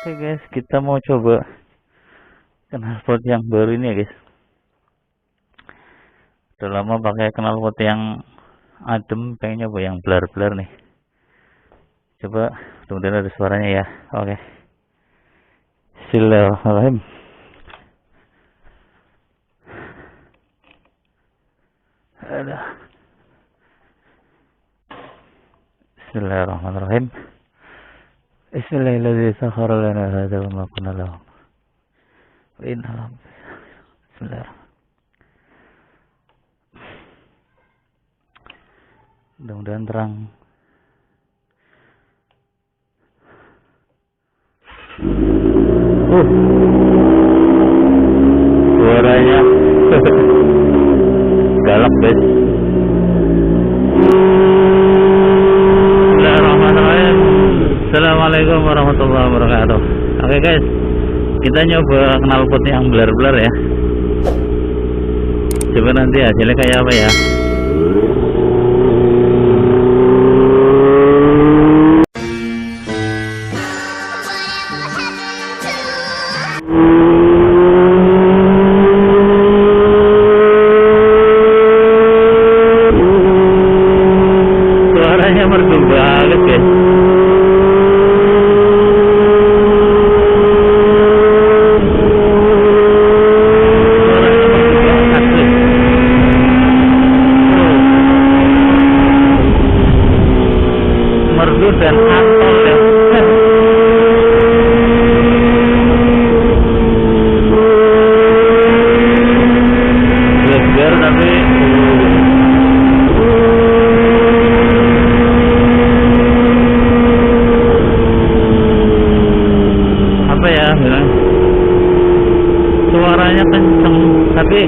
Oke guys, kita mau coba knalpot yang baru ini ya guys. Udah lama pakai knalpot yang adem, pengen nyoba yang blar-blar nih. Coba, mudah-mudahan ada suaranya ya. Oke. Bismillahirrahmanirrahim. Ada. Bismillahirrahmanirrahim. Bismillahirrahmanirrahim. Sakhara lana hadza wa ma kunna lahu. Wa inna lahu. Bismillahirrahmanirrahim. Mudah-mudahan terang. Suaranya galak guys. Bismillahirrahmanirrahim. Assalamualaikum warahmatullahi wabarakatuh. Oke guys, kita nyoba knalpot yang blar-blar ya. Coba nanti hasilnya kayak apa ya. Suaranya merdu banget guys. Merdu dan atol ya. Gegar tapi apa ya bilang, suaranya kenceng tapi